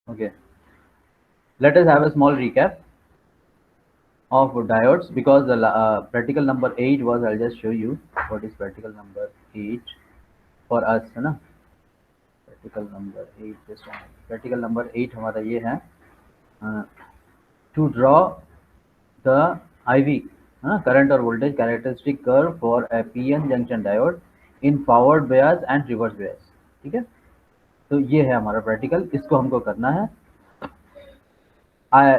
Okay, let us have a small recap of diodes because the practical number 8 was, I'll just show you what is practical number 8 for us, है ना. Practical number 8, just one. Practical number 8 हमारा ये है to draw the IV current or voltage characteristic curve for a PN junction diode in forward bias and reverse bias. ठीक है, तो ये है हमारा प्रैक्टिकल, इसको हमको करना है.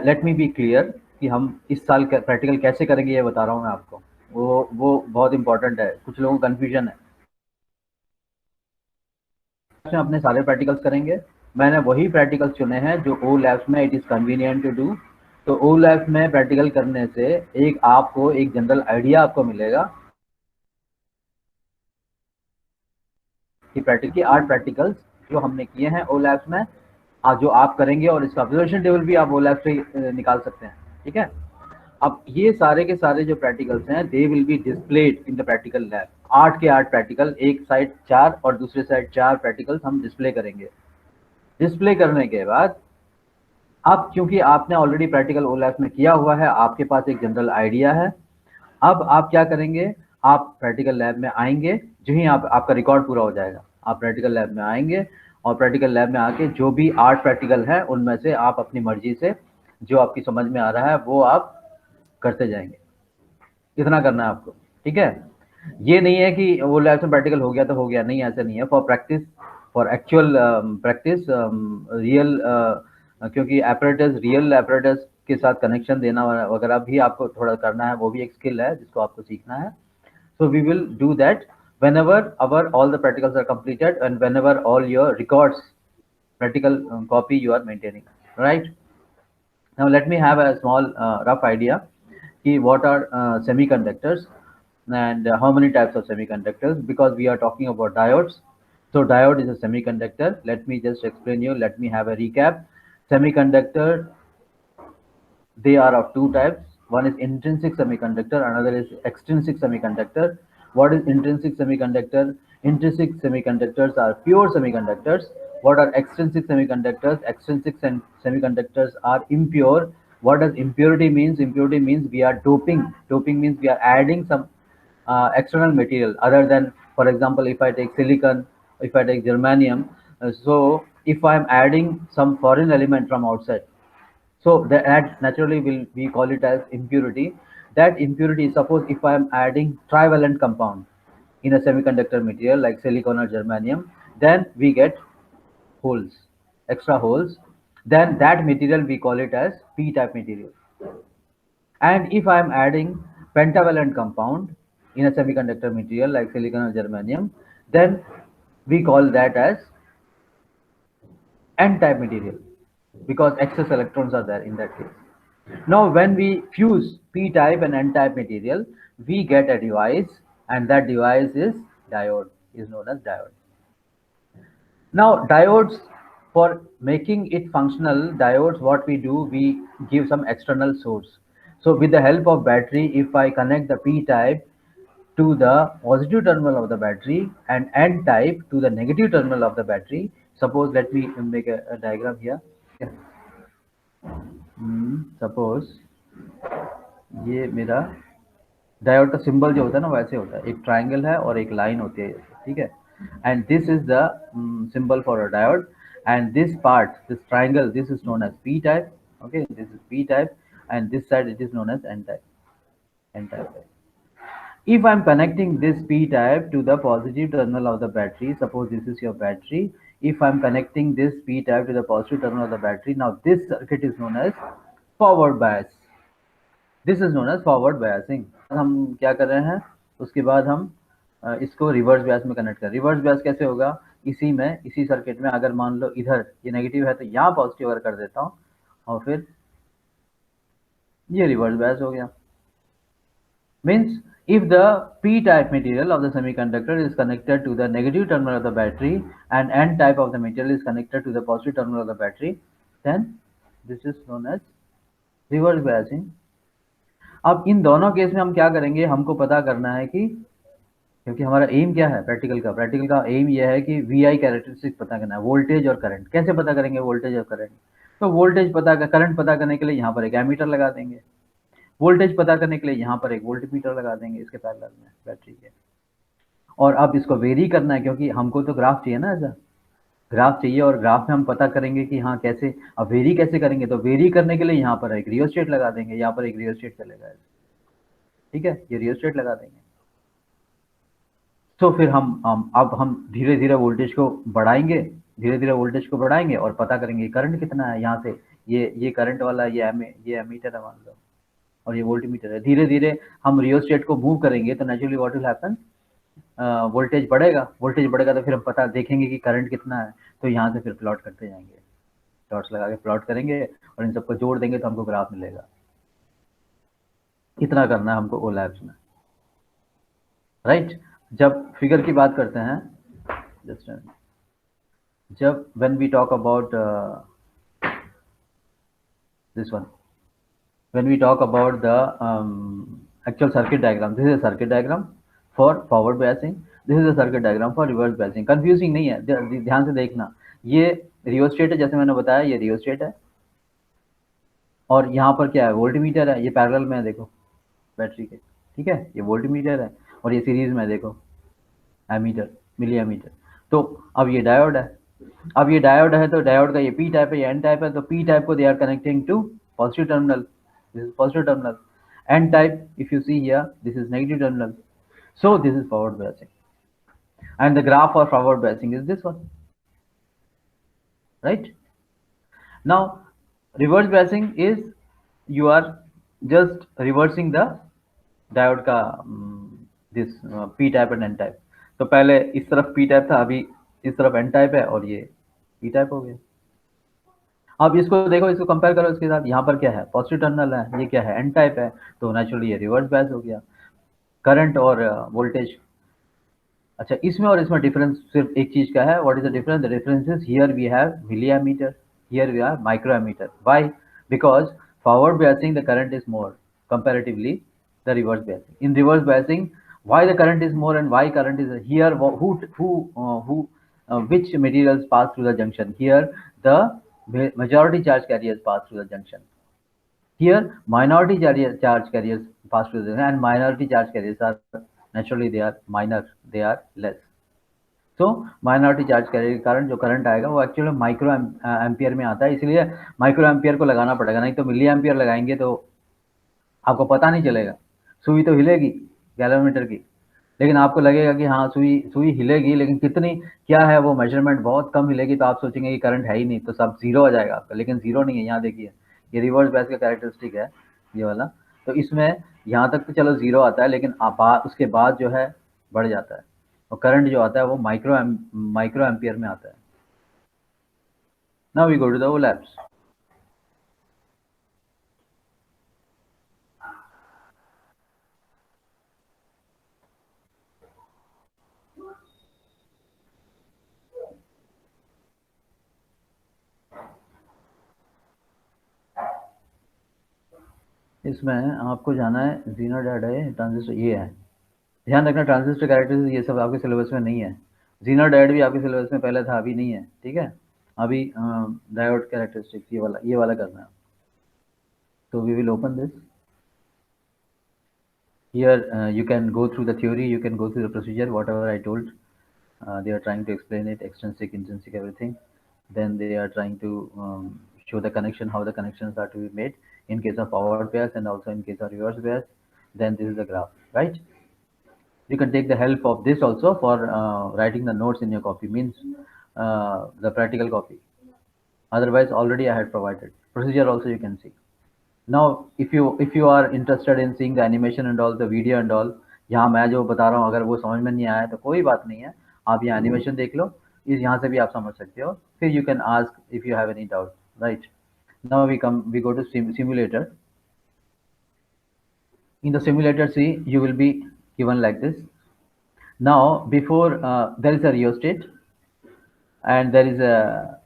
लेट मी बी क्लियर कि हम इस साल प्रैक्टिकल कैसे करेंगे ये बता रहा हूँ मैं आपको. वो बहुत इंपॉर्टेंट है, कुछ लोगों को कन्फ्यूजन है. में अपने सारे प्रैक्टिकल्स करेंगे. मैंने वही प्रैक्टिकल्स चुने हैं जो ओ लैब्स में it is convenient to do. तो ओ लैब्स में प्रैक्टिकल करने से एक आपको एक जनरल आइडिया आपको मिलेगा कि प्रैक्टिकल की 8 प्रैक्टिकल्स जो हमने किए हैं ओ लैब्स में, जो आप करेंगे, और इसका ऑब्जर्वेशन टेबल भी आप ओ लैब्स से निकाल सकते हैं. ठीक है, अब ये सारे के सारे जो प्रैक्टिकल्स हैं they will be displayed in the practical lab. 8 के 8 प्रैक्टिकल, एक साइड 4 और दूसरे साइड 4 प्रैक्टिकल्स हम डिस्प्ले करेंगे. डिस्प्ले करने के बाद अब क्योंकि आपने ऑलरेडी प्रैक्टिकल ओ लैब में किया हुआ है, आपके पास एक जनरल आइडिया है. अब आप क्या करेंगे, आप प्रैक्टिकल लैब में आएंगे, जो ही आपका रिकॉर्ड पूरा हो जाएगा आप प्रैक्टिकल लैब में आएंगे और प्रैक्टिकल लैब में आके जो भी 8 प्रैक्टिकल है उनमें से आप अपनी मर्जी से जो आपकी समझ में आ रहा है वो आप करते जाएंगे. इतना करना है आपको. ठीक है, ये नहीं है कि वो लैब में प्रैक्टिकल हो गया तो हो गया, नहीं, ऐसा नहीं है. For practice, for actual practice, real, क्योंकि एपरेटस, रियल एपरेटस के साथ कनेक्शन देना वगैरह भी आपको थोड़ा करना है, वो भी एक स्किल है जिसको आपको सीखना है. So we will do that whenever our all the practicals are completed and whenever all your records practical copy you are maintaining, right? Now let me have a small rough idea ki what are semiconductors and how many types of semiconductors, because we are talking about diodes. So diode is a semiconductor. Let me just explain you. Let me have a recap. Semiconductor, they are of two types. One is intrinsic semiconductor, another is extrinsic semiconductor. What is intrinsic semiconductor? Intrinsic semiconductors are pure semiconductors. What are extrinsic semiconductors? Extrinsic semiconductors are impure. What does impurity means? Impurity means we are doping. Doping means we are adding some external material other than, for example, if I take silicon, if I take germanium, so if I am adding some foreign element from outside, so that naturally will we call it as impurity. That impurity, suppose if I am adding trivalent compound in a semiconductor material like silicon or germanium, then we get holes, extra holes. Then that material we call it as p-type material. And if I am adding pentavalent compound in a semiconductor material like silicon or germanium, then we call that as n-type material, because excess electrons are there in that case. Now, when we fuse p-type and n-type material, we get a device, and that device is diode, is known as diode. Now, diodes, for making it functional, diodes, what we do, we give some external source. So, with the help of battery, if I connect the p-type to the positive terminal of the battery and n-type to the negative terminal of the battery, suppose, let me make a diagram here. Suppose ये मेरा diode का symbol जो होता है ना वैसे होता है, एक ट्राइंगल है और एक लाइन होती है. ठीक है, and this is the symbol for a diode, and this part, this triangle, this is known as P type. Okay, this is P type, and this side it is known as n type. N type. If I am connecting this p type to the positive terminal of the battery, suppose this is your battery. If I am connecting this p type to the positive terminal of the battery, now this circuit is known as forward bias. This is known as forward biasing. हम क्या कर रहे हैं, उसके बाद हम इसको reverse bias में कनेक्ट कर. रिवर्स बायस कैसे होगा, इसी में, इसी सर्किट में अगर मान लो इधर ये नेगेटिव है तो यहाँ पॉजिटिव अगर कर देता हूँ और फिर ये रिवर्स बायस हो गया. Means if the p-type material of the semiconductor is connected to the negative terminal of the battery and n-type of the material is connected to the positive terminal of the battery, then this is known as reverse biasing. अब इन दोनों case में हम क्या करेंगे, हमको पता करना है कि क्योंकि हमारा एम क्या है प्रैक्टिकल का एम ये है कि वीआई कैरेक्टरिस्टिक पता करना है, वोल्टेज और करंट। कैसे पता करेंगे वोल्टेज और करंट? तो वोल्टेज करंट पता करने के लिए यहाँ पर एक एमीटर लगा देंगे, वोल्टेज पता करने के लिए यहाँ पर एक वोल्टमीटर लगा देंगे इसके पैरेलल में बैटरी के। और अब इसको वेरी करना है क्योंकि हमको तो ग्राफ चाहिए ना, ऐसा ग्राफ चाहिए, और ग्राफ में हम पता करेंगे कि हाँ कैसे। अब वेरी कैसे करेंगे? तो वेरी करने के लिए यहाँ पर एक रियोस्टेट लगा देंगे, यहाँ पर एक रियोस्टेट चलेगा, ठीक है, ये रियोस्टेट लगा देंगे। तो फिर अब हम धीरे धीरे वोल्टेज को बढ़ाएंगे, धीरे धीरे वोल्टेज को बढ़ाएंगे और पता करेंगे करंट कितना है यहाँ से। ये करंट वाला ये एमीटर है मान लो, और ये वोल्टमीटर है। धीरे धीरे हम रियोस्टेट को मूव करेंगे तो naturally what will happen, voltage बढ़ेगा तो फिर हम पता देखेंगे कि करंट कितना है। तो यहाँ से फिर प्लॉट करते जाएंगे, डॉट्स लगा के प्लॉट करेंगे और इन सबको जोड़ देंगे तो हमको ग्राफ मिलेगा। इतना करना है हमको ओ लैब्स में, राइट। जब फिगर की बात करते हैं, जस्ट जब when we talk about this one, when we talk about the actual circuit diagram, this is a circuit diagram for forward biasing, this is a circuit diagram for reverse biasing। confusing नहीं है, ध्यान से देखना। ये rheostat है, जैसे मैंने बताया ये रियोस्टेट है, और यहाँ पर क्या है, वोल्टमीटर है, ये पैरेलल में है देखो बैटरी के, ठीक है, ये वोल्टमीटर है, और ये सीरीज में देखो एमीटर, मिली एमीटर। तो अब ये डायोड है, अब ये डायोड है तो डायोड का ये पी टाइप है, ये एन टाइप है, तो पी टाइप को they are connecting to positive terminal, this is positive terminal. N type if you see here this is negative terminal, so this is forward biasing, and the graph for forward biasing is this one, right? Now reverse biasing is you are just reversing the diode का this P type and N type. तो पहले इस तरफ P type था, अभी इस तरफ N type है, और ये पी टाइप हो गया। अब इसको देखो, इसको कंपेयर करो इसके साथ, यहाँ पर क्या है, पॉजिटिव टर्मिनल है, ये क्या है, एन टाइप है, तो नेचुरली ये रिवर्स बायस हो गया। करंट और वोल्टेज, अच्छा इसमें और इसमें डिफरेंस सिर्फ एक चीज का है। What is the difference? The difference is here we have milliammeter, here we have microammeter. Why? Because forward biasing the current is more comparatively the reverse biasing. In reverse biasing, why the current is more and why current is here? Which materials pass through the junction? Here, the majority charge carriers pass through the junction. Here, minority charge carriers pass through the junction, and minority charge carriers are naturally they are minor, they are less. तो minority charge carrier के कारण जो current आएगा वो actually micro ampere में आता है, इसलिए माइक्रो एम्पियर को लगाना पड़ेगा, नहीं तो मिली एम्पियर लगाएंगे तो आपको पता नहीं चलेगा। सुई तो हिलेगी गैलोमीटर की, लेकिन आपको लगेगा कि हाँ सुई हिलेगी, लेकिन कितनी क्या है वो मेजरमेंट बहुत कम हिलेगी, तो आप सोचेंगे कि करंट है ही नहीं, तो सब जीरो हो जाएगा आपका, लेकिन जीरो नहीं है। यहाँ देखिए ये रिवर्स बायस का कैरेक्टरिस्टिक है ये वाला, तो इसमें यहाँ तक तो चलो जीरो आता है, लेकिन उसके बाद जो है बढ़ जाता है, और करंट जो आता है वो माइक्रो एम्पियर में आता है। Now we go to the overlaps. इसमें आपको जाना है जीनो डायोड है, ट्रांजिस्टर ये है, ध्यान रखना ट्रांजिस्टर कैरेक्टरिस्टिक ये सब आपके सिलेबस में नहीं है। जीनो डायोड भी आपके सिलेबस में पहले था, अभी नहीं है, ठीक है। अभी डायोड कैरेक्टरिस्टिक ये वाला करना है। तो we will open this here, you can go through the theory, you can go through the procedure, whatever I told. They are trying to explain it, extrinsic, intrinsic, everything. Then they are trying to show the connection, how the connections are to be made in case of forward bias and also in case of reverse bias. Then this is the graph, right? You can take the help of this also for writing the notes in your copy, means the practical copy. Otherwise, already I had provided. Procedure also you can see. Now if you are interested in seeing the animation and all, the video and all, यहाँ मैं जो बता रहा हूँ अगर वो समझ में नहीं आया तो कोई बात नहीं है, आप यहाँ एनिमेशन देख लो, इस यहाँ से भी आप समझ सकते हो, फिर you can ask if you have any doubt, right? Now we go to simulator. In the simulator, see, you will be given like this. Now before there is a rheostat, and there is a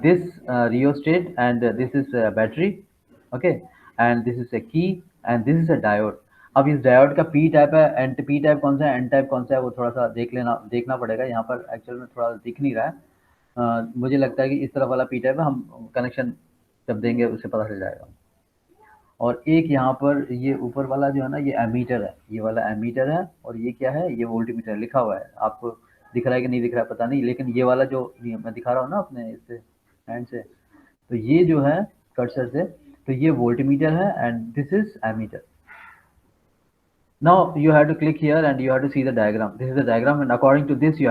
this rheostat, and this is a battery, okay, and this is a key, and this is a diode. अब इस diode का P type है, N P type कौन सा है, N type कौन सा है, वो थोड़ा सा देखना पड़ेगा। यहाँ पर एक्चुअल में थोड़ा दिख नहीं रहा है। मुझे लगता है कि इस तरफ वाला पी टाइप है, हम कनेक्शन जब देंगे उससे पता चल जाएगा। और एक यहाँ पर ये ऊपर वाला जो है ना, ये एमीटर है, ये वाला एमीटर है, और ये क्या है, ये वोल्टमीटर लिखा हुआ है। आपको दिख रहा है कि नहीं दिख रहा है पता नहीं, लेकिन ये वाला जो ये मैं दिखा रहा हूँ ना अपने इससे हैंड से, तो ये जो है कर्सर से, तो ये वोल्टमीटर है and this is ammeter. Now you have to click here and you have to see the diagram. This is the diagram, and according to this you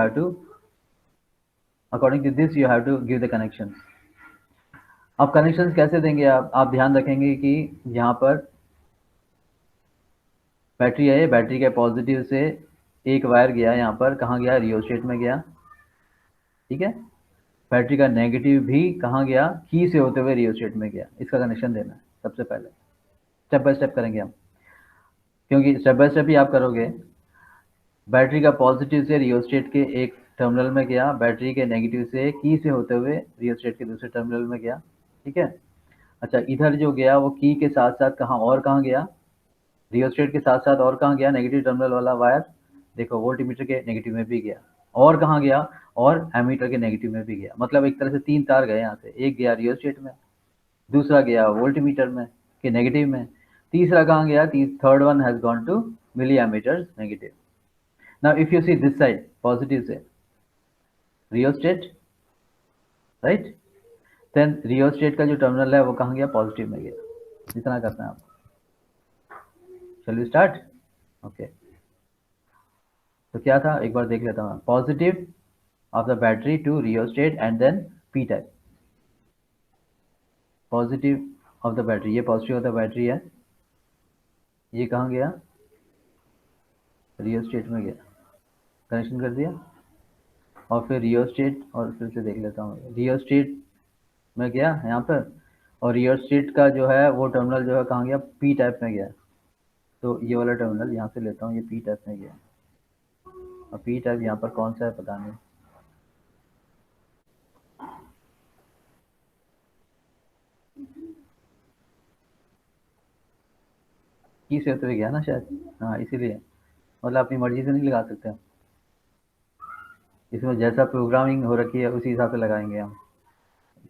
have to give the connections. अब connections कैसे देंगे आप ध्यान रखेंगे कि यहाँ पर battery है, बैटरी के पॉजिटिव से एक वायर गया यहाँ पर, कहाँ गया, रियोस्टेट में गया, ठीक है। बैटरी का नेगेटिव भी कहाँ गया, की से होते हुए रियोस्टेट में गया। इसका कनेक्शन देना है सबसे पहले, स्टेप बाय स्टेप करेंगे हम, क्योंकि स्टेप बाय स्टेप ही आप करोगे। बैटरी का पॉजिटिव से रियोस्टेट के एक टर्मिनल में गया, बैटरी के नेगेटिव से की से होते हुए रियोस्टेट के दूसरे टर्मिनल में गया, ठीक है। अच्छा, इधर जो गया वो की के साथ साथ कहाँ गया, रियोस्टेट के साथ साथ और कहाँ गया, नेगेटिव टर्मिनल वाला वायर, देखो वोल्टमीटर के नेगेटिव में भी गया, और कहाँ गया, और एमीटर के नेगेटिव में भी गया। मतलब एक तरह से 3 तार गए यहाँ से, एक गया रियोस्टेट में, दूसरा गया वोल्टमीटर में के नेगेटिव में, तीसरा कहाँ गया, third one has gone to milliammeters negative. Now if you see this side positive से रियोस्टेट, राइट, देन रियोस्टेट का जो टर्मिनल है वो कहाँ गया, पॉजिटिव में गया। इतना करना है आपको। चल वी स्टार्ट, ओके। तो क्या था, एक बार देख लेता हूँ। Positive of the battery to rheostat and then P type. Positive of the battery, ये पॉजिटिव ऑफ द बैटरी है, ये कहाँ गया, रियोस्टेट में गया, कनेक्शन कर दिया। और फिर रियोस्टेट, और फिर से देख लेता हूँ, रियोस्टेट में गया यहाँ पर, और रियोस्टेट का जो है वो टर्मिनल जो है कहाँ गया, पी टाइप में गया। तो ये वाला टर्मिनल यहाँ से लेता हूँ, ये पी टाइप में गया, और पी टाइप यहाँ पर कौन सा है पता नहीं। की से होते हुए गया ना शायद, हाँ इसीलिए, मतलब अपनी मर्जी से नहीं लगा सकते हम, इसमें जैसा प्रोग्रामिंग हो रखी है उसी हिसाब से लगाएंगे हम।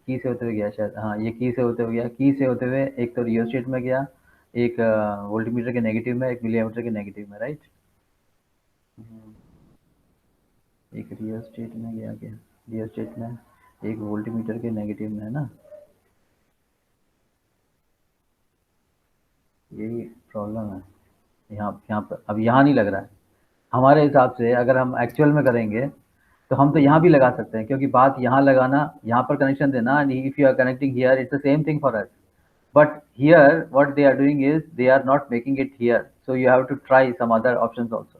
की से होते हुए गया शायद, हाँ ये की से होते हुए गया, की से होते हुए एक तो रियोस्टेट में गया, एक वोल्टमीटर के नेगेटिव में, एक मिलीमीटर के नेगेटिव में, राइट। एक रियोस्टेट में गया, क्या रियोस्टेट में, एक वोल्टमीटर के नेगेटिव में, है ना, यही प्रॉब्लम है। यहाँ पर अब यहाँ नहीं लग रहा है हमारे हिसाब से। अगर हम एक्चुअल में करेंगे तो हम तो यहाँ भी लगा सकते हैं, क्योंकि बात यहाँ लगाना, यहाँ पर कनेक्शन देना, and if you are connecting here it's the same thing for us, but here what they are doing is they are not making it here, so you have to try some other options also,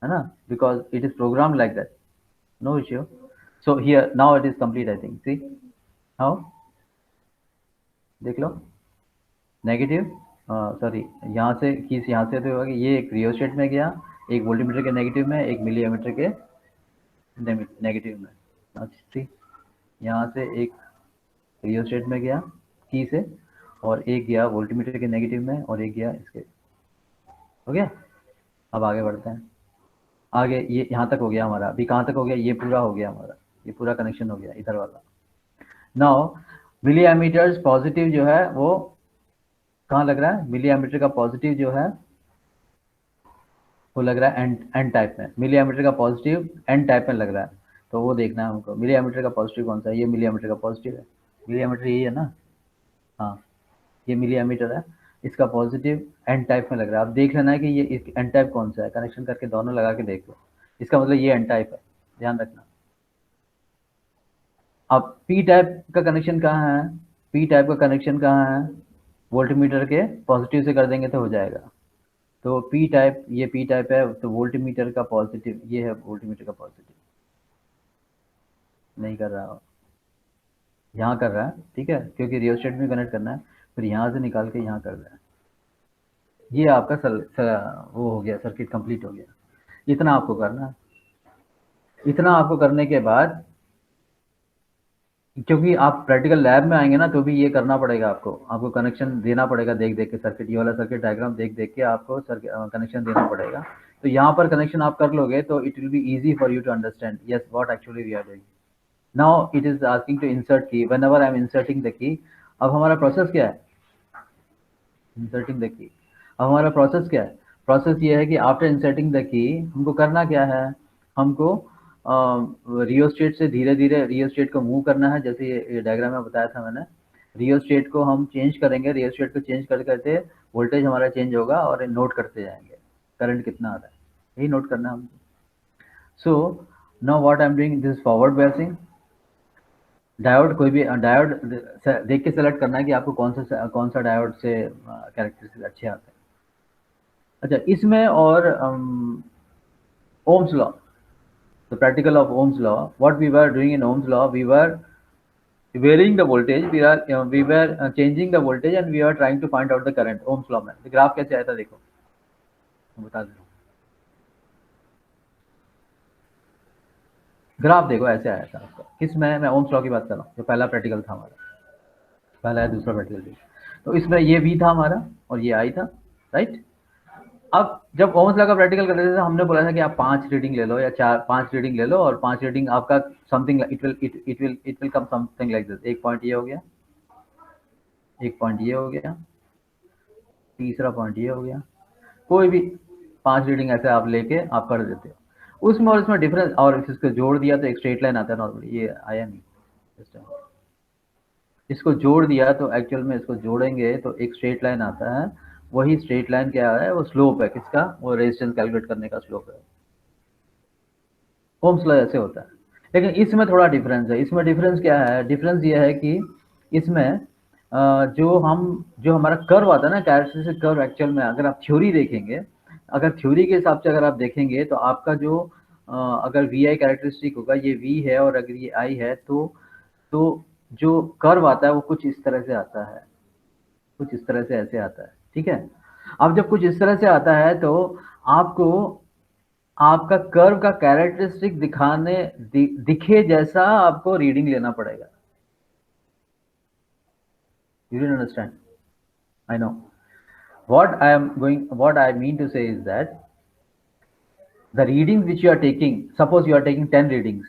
है ना, because it is program like that, no issue. So here now it is complete, I think, see how, देख लो, negative, sorry, यहाँ से किस, यहाँ से तो होगा कि ये एक रियोस्टेट में गया, एक वोल्टमीटर के नेगेटिव में, एक मिली एमीटर के नेगेटिव में। अच्छी, यहाँ से एक रियोस्टेट में गया की से, और एक गया वोल्टमीटर के नेगेटिव में, और एक गया इसके, हो गया। अब आगे बढ़ते हैं, आगे ये यहाँ तक हो गया हमारा, अभी कहाँ तक हो गया, ये पूरा हो गया हमारा, ये पूरा कनेक्शन हो गया इधर वाला। नाउ मिली एमीटर्स पॉजिटिव जो है वो कहाँ लग रहा है, मिली एमीटर का पॉजिटिव जो है वो लग रहा है एन टाइप में, मिली एमीटर का पॉजिटिव एन टाइप में लग रहा है। तो वो देखना है हमको, मिली एमीटर का पॉजिटिव कौन सा है, ये मिली एमीटर का पॉजिटिव है, मिली एमीटर यही है ना, हाँ ये मिली एमीटर है, इसका पॉजिटिव एन टाइप में लग रहा है। अब देख लेना है कि ये एन टाइप कौन सा है, कनेक्शन करके दोनों लगा के देख लो, इसका मतलब ये एन टाइप है, ध्यान रखना। अब पी टाइप का कनेक्शन कहाँ है, पी टाइप का कनेक्शन कहाँ है, वोल्टमीटर के पॉजिटिव से कर देंगे तो हो जाएगा। तो पी टाइप, ये पी टाइप है, तो वोल्टमीटर का पॉजिटिव ये है, वोल्टमीटर का पॉजिटिव नहीं कर रहा, यहाँ कर रहा है, ठीक है, क्योंकि रियोस्टेट में कनेक्ट करना है, फिर यहाँ से निकाल के यहाँ कर रहा है। ये आपका वो हो गया, सर्किट कंप्लीट हो गया। इतना आपको करना है, इतना आपको करने के बाद क्योंकि आप प्रैक्टिकल लैब में आएंगे ना तो भी ये करना पड़ेगा आपको, आपको कनेक्शन देना पड़ेगा देख देख के, सर्किट ये वाला सर्किट डायग्राम देख देख के आपको कनेक्शन देना पड़ेगा। तो यहाँ पर कनेक्शन आप कर लोगे तो it will be easy for you to understand yes what actually we are doing. Now it is asking to insert key, whenever I am inserting the key. अब हमारा प्रोसेस क्या है, इंसर्टिंग द की। अब हमारा process क्या है, process ये है कि आफ्टर इंसर्टिंग द की हमको करना क्या है, हमको रियोस्टेट से धीरे धीरे रियोस्टेट को मूव करना है, जैसे ये डायग्राम में बताया था मैंने। रियोस्टेट को हम चेंज करेंगे, रियोस्टेट को चेंज करते करते वोल्टेज हमारा चेंज होगा और नोट करते जाएंगे करंट कितना आ रहा है, यही नोट करना है हमको। So now what I am doing, this forward biasing. Diode, कोई भी डायोड देख के सेलेक्ट करना है कि आपको कौन सा डायोड से कैरेक्टरिस्टिक अच्छे आते हैं। अच्छा, इसमें और Ohm's law, the practical of Ohm's law, what we were doing in Ohm's law, we were varying the voltage, we were changing the voltage and we were trying to find out the current Ohm's law में। तो graph कैसे आया था देखो, मैं बता दे रहा हूँ। ग्राफ देखो ऐसे आया था आपका, किसमें, मैं ओम्स लॉ की बात कर रहा हूँ, जो पहला प्रैक्टिकल था हमारा, पहला है दूसरा प्रैक्टिकल भी। तो इसमें ये V था हमारा और ये I था, राइट। अब जब ओम्स लॉ का प्रैक्टिकल कर रहे थे हमने बोला था कि आप 5 रीडिंग ले लो या 5 रीडिंग ले लो और 5 रीडिंग आपका something it will come something like this. एक पॉइंट ये हो गया, एक पॉइंट ये हो गया, तीसरा पॉइंट ये हो गया, कोई भी 5 रीडिंग ऐसे आप लेके आप कर देते हो उसमें, और इसमें डिफरेंस, और इसको जोड़ दिया तो एक स्ट्रेट लाइन आता है नॉर्मली, ये आया नहीं इस टाइम। इसको जोड़ दिया तो एक्चुअल में इसको जोड़ेंगे तो एक स्ट्रेट लाइन आता है, वही स्ट्रेट लाइन क्या है, वो स्लोप है किसका, वो रेजिस्टेंस कैलकुलेट करने का स्लोप है। ओम्स लॉ ऐसे होता है। लेकिन इसमें थोड़ा डिफरेंस है, इसमें डिफरेंस क्या है, डिफरेंस ये है कि इसमें जो हमारा कर्व आता है ना, कैरेक्टरिस्टिक कर्व, एक्चुअल में अगर आप थ्योरी देखेंगे, अगर थ्योरी के हिसाब से अगर आप देखेंगे तो आपका जो अगर वी आई कैरेक्टरिस्टिक होगा, ये वी है और अगर ये आई है तो जो कर्व आता है वो कुछ इस तरह से आता है, कुछ इस तरह से ऐसे आता है, ठीक है। अब जब कुछ इस तरह से आता है तो आपको आपका कर्व का कैरेक्टरिस्टिक दिखे जैसा आपको रीडिंग लेना पड़ेगा। You didn't understand, I know what I mean to say is that the readings which you are taking, suppose you are taking 10 readings,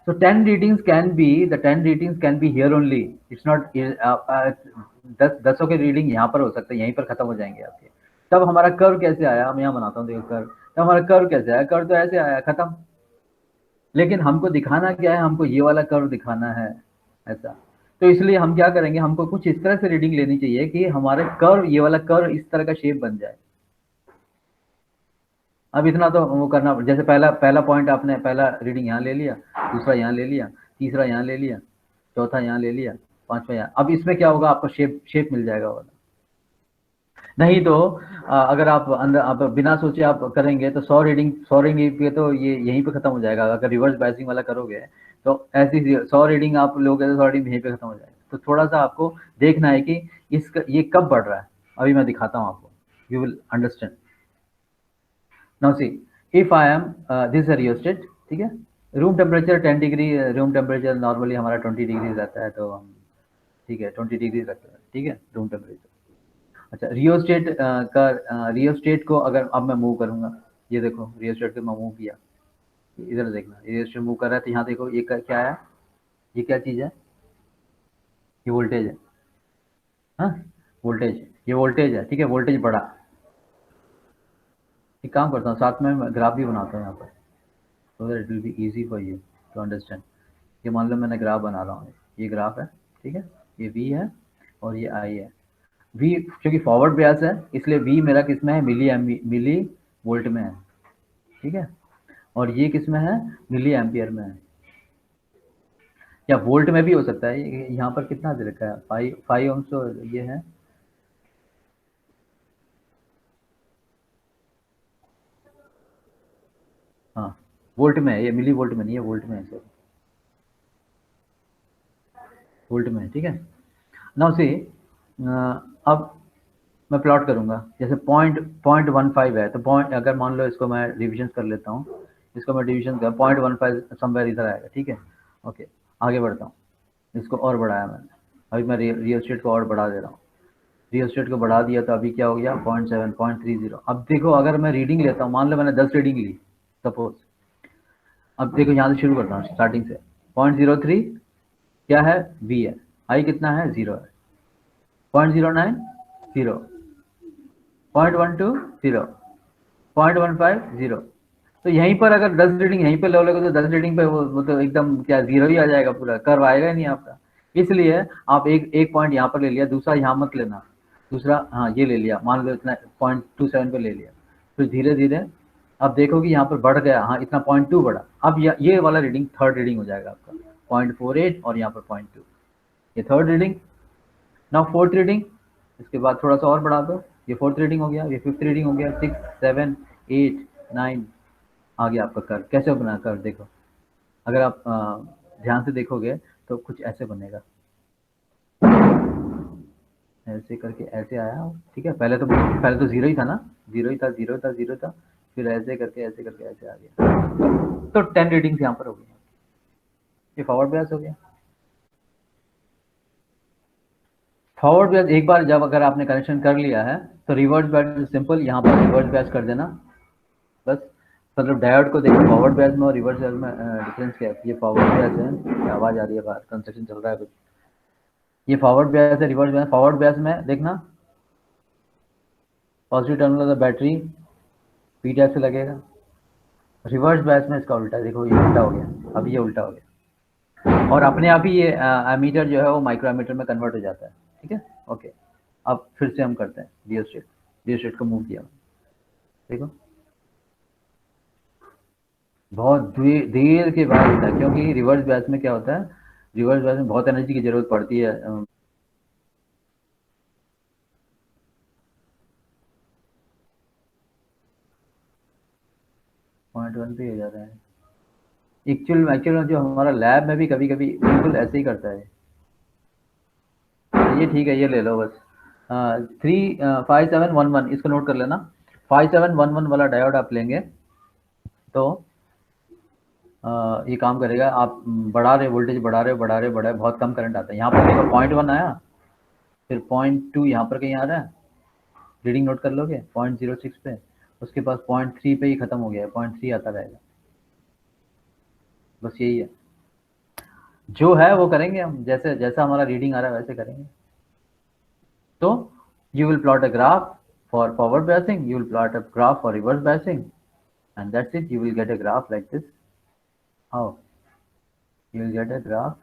so 10 readings can be, the 10 readings can be here only, it's not 10 के reading यहाँ पर हो सकते हैं, यहीं पर खत्म हो जाएंगे आपके। तब हमारा कर्व कैसे आया, मैं यहाँ बनाता हूँ देखो कर्व, तब हमारा कर्व कैसे आया, कर्व तो ऐसे आया खत्म। लेकिन हमको दिखाना क्या है, हमको ये वाला कर्व दिखाना है ऐसा, तो इसलिए हम क्या करेंगे, हमको कुछ इस तरह से रीडिंग लेनी चाहिए कि हमारे कर्व, ये वाला कर्व इस तरह का शेप बन जाए। अब इतना तो वो करना, जैसे पहला पॉइंट आपने पहला रीडिंग यहाँ ले लिया, दूसरा यहाँ ले लिया, तीसरा यहाँ ले लिया, चौथा यहाँ ले लिया, पांचवा यहाँ। अब इसमें क्या होगा, आपको शेप मिल जाएगा वाला। नहीं तो अगर आप अंदर आप बिना सोचे आप करेंगे तो 100 रीडिंग पे तो ये यहीं पे खत्म हो जाएगा। अगर रिवर्स बायसिंग वाला करोगे तो ऐसी 100 रीडिंग आप लोगे तो 100 रीडिंग यहीं पे खत्म हो जाएगा। तो थोड़ा सा आपको देखना है कि ये कब बढ़ रहा है। अभी मैं दिखाता हूँ आपको, you will understand. Now see, if I am this rheostat, ठीक है, room temperature 10 degree, room temperature normally हमारा 20 डिग्री रहता है, तो हम ठीक है 20 डिग्री रखते हैं, ठीक है रूम टेम्परेचर। अच्छा, रियोस्टेट को अगर अब मैं मूव करूंगा, ये देखो रियोस्टेट को मैं मूव किया, इधर देखना, रियोस्टेट मूव कर रहा है तो यहाँ देखो ये क्या है, ये क्या चीज़ है, ये वोल्टेज है, हाँ वोल्टेज, ये वोल्टेज है, ठीक है, वोल्टेज बढ़ा। एक काम करता हूँ, साथ में मैं ग्राफ भी बनाता हूँ यहाँ पर, so that it will be easy for you to understand. ये मान लो मैंने ग्राफ बना रहा हूँ, ये ग्राफ है, ठीक है, ये वी है और ये आई है। वी क्योंकि फॉरवर्ड ब्यास है इसलिए वी मेरा किस में है, मिली वोल्ट में है, ठीक है, और ये किस में है, मिली एम्पियर में है, या वोल्ट में भी हो सकता है। यहाँ पर कितना दे रखा है, 5 ओम्स, तो ये है, हाँ वोल्ट में है, ये मिली वोल्ट में नहीं है, वोल्ट में है सर, वोल्ट में है, ठीक है। नाउ सी, अब मैं प्लॉट करूंगा, जैसे पॉइंट 15 है, तो पॉइंट अगर मान लो इसको मैं डिविजन कर लेता हूँ, इसको मैं डिविजन कर 0.15 समवेयर इधर आएगा, ठीक है, ओके, आगे बढ़ता हूँ। इसको और बढ़ाया मैंने, अभी मैं रियल स्टेट को और बढ़ा दे रहा हूँ। रियल स्टेट को बढ़ा दिया तो अभी क्या हो गया 0.7 0.30। अब देखो अगर मैं रीडिंग लेता हूँ, मान लो मैंने 10 रीडिंग ली सपोज, अब देखो यहाँ से शुरू करता हूँ स्टार्टिंग से। 0.03 क्या है, वी है, आई कितना है, 0 है। 0.09 0, 0.12 0, 0.15 0। तो यहीं पर अगर 10 रीडिंग यहीं पे लो लोगे तो 10 रीडिंग पे वो तो एकदम क्या जीरो ही आ जाएगा, पूरा कर्व आएगा ही नहीं आपका। इसलिए आप एक पॉइंट यहाँ पर ले लिया, दूसरा यहाँ मत लेना, दूसरा हाँ ये ले लिया, मान लो इतना 0.27 पे ले लिया, फिर धीरे धीरे अब देखो कि यहाँ पर बढ़ गया, हाँ इतना 0.2 बढ़ा। अब ये वाला रीडिंग थर्ड रीडिंग हो जाएगा आपका 0.48 और यहाँ पर 0.2, ये third reading. Now fourth reading, इसके बाद थोड़ा सा और बढ़ा दो, ये फोर्थ रीडिंग हो गया, ये फिफ्थ रीडिंग हो गया, 6 7 8 9, आ गया आपका कर्व। कैसे बना कर्व देखो, अगर आप ध्यान से देखोगे तो कुछ ऐसे बनेगा, ऐसे करके ऐसे आया, ठीक है। पहले तो जीरो ही था ना, जीरो ही था, जीरो था, जीरो था, फिर ऐसे करके ऐसे करके ऐसे आ गया। तो 10 रीडिंग्स यहाँ पर हो गई, ये फॉरवर्ड बैच हो गया। फॉरवर्ड बैच एक बार जब अगर आपने कनेक्शन कर लिया है तो रिवर्स बैच सिंपल, यहाँ पर रिवर्स बैच कर देना बस। मतलब डायोड को देखो, फॉरवर्ड बैच में और रिवर्स बैच में डिफरेंस क्या है। ये फॉरवर्ड बैच है, आवाज़ आ रही है बाहर, कंस्ट्रक्शन चल रहा है कुछ। ये फॉरवर्ड बैच है, रिवर्स बैच। फॉरवर्ड बैच में देखना positive terminal battery P type से लगेगा, रिवर्स बैच में इसका उल्टा, देखो ये उल्टा हो गया, अब ये उल्टा हो गया, और अपने आप ही ये एमीटर जो है वो माइक्रो एमीटर में कन्वर्ट हो जाता है, ठीक है। ओके, अब फिर से हम करते हैं रियो स्टेट को मूव किया, देखो बहुत देर के बाद होता है, क्योंकि रिवर्स बैच में क्या होता है, रिवर्स बैच में बहुत एनर्जी की जरूरत पड़ती है। 0.1 पे हो जाता है। एक्चुअल में जो हमारा लैब में भी कभी कभी बिल्कुल ऐसे ही करता है। ये ठीक है, ये ले लो बस। 35711 इसको नोट कर लेना। 5711 वाला डायोड आप लेंगे तो ये काम करेगा। आप बढ़ा रहे वोल्टेज, बढ़ा रहे, बहुत कम करंट आता है। यहाँ पर देखो 0.1 आया, फिर 0.2 यहाँ पर कहीं आ रहा है, रीडिंग नोट कर लोगे 0.06 पे, उसके पास 0.3 पे ही खत्म हो गया है, 0.3 आता रहेगा। बस यही है, जो है वो करेंगे हम, जैसे जैसा हमारा रीडिंग आ रहा है वैसे करेंगे। तो you will plot a graph for forward biasing, you will plot a graph for reverse biasing, and that's it. You will get a graph like this. How? You will get a graph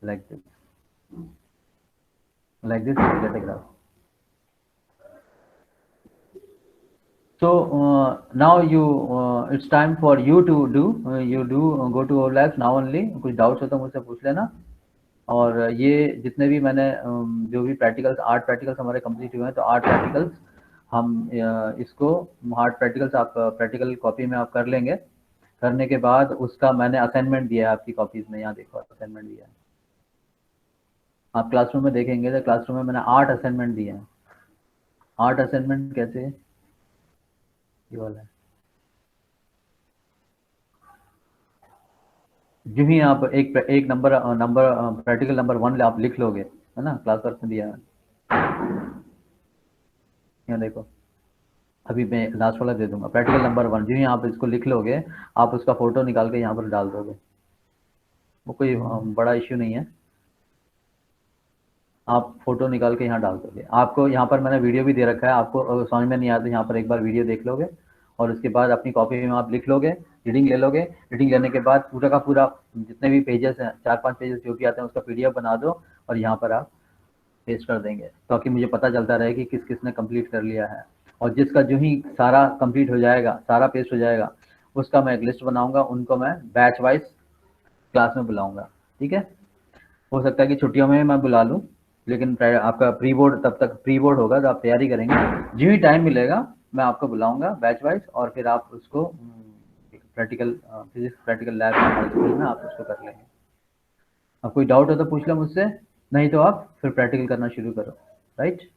like this. Like this, you will get a graph. So now it's time for you to do. Go to OLabs now only. कुछ doubts हो तो मुझसे पूछ लेना। और ये जितने भी मैंने जो भी प्रैक्टिकल्स, 8 प्रैक्टिकल्स हमारे कंप्लीट हुए हैं, तो 8 प्रैक्टिकल्स हम इसको 8 प्रैक्टिकल्स आप प्रैक्टिकल कॉपी में आप कर लेंगे। करने के बाद उसका मैंने असाइनमेंट दिया है आपकी कॉपीज में, यहाँ देखो असाइनमेंट दिया है। आप क्लासरूम में देखेंगे तो क्लासरूम में मैंने 8 असाइनमेंट दिए हैं। 8 असाइनमेंट कैसे, ये वाला है। जो ही आप एक नंबर प्रैक्टिकल नंबर 1 आप लिख लोगे, है ना, क्लास वर्क में दिया है, यहाँ देखो अभी मैं लास्ट वाला दे दूंगा। प्रैक्टिकल नंबर 1 जो ही आप इसको लिख लोगे, आप उसका फोटो निकाल के यहाँ पर डाल दोगे, वो कोई बड़ा इश्यू नहीं है। आप फोटो निकाल के यहाँ डाल दोगे। आपको यहाँ पर मैंने वीडियो भी दे रखा है, आपको अगर समझ में नहीं आता यहाँ पर एक बार वीडियो देख लोगे, और उसके बाद अपनी कॉपी में आप लिख लोगे, रीडिंग ले लोगे। रीडिंग लेने के बाद पूरा का पूरा जितने भी पेजेस हैं, 4-5 पेजेस जो भी आते हैं, उसका PDF बना दो और यहाँ पर आप पेस्ट कर देंगे, ताकि मुझे पता चलता रहे कि किस किसने कंप्लीट कर लिया है। और जिसका जो ही सारा कंप्लीट हो जाएगा, सारा पेस्ट हो जाएगा, उसका मैं एक लिस्ट बनाऊंगा, उनको मैं बैच वाइज क्लास में बुलाऊंगा, ठीक है। हो सकता है कि छुट्टियों में मैं बुला लूँ, लेकिन आपका प्री बोर्ड तब तक प्री बोर्ड होगा तो आप तैयारी करेंगे। जो ही टाइम मिलेगा मैं आपको बुलाऊंगा बैच वाइज, और फिर आप उसको प्रैक्टिकल फिजिक्स प्रैक्टिकल लैब में हमारे स्कूल में आप उसको कर लेंगे। अब कोई डाउट हो तो पूछ लो मुझसे, नहीं तो आप फिर प्रैक्टिकल करना शुरू करो, राइट।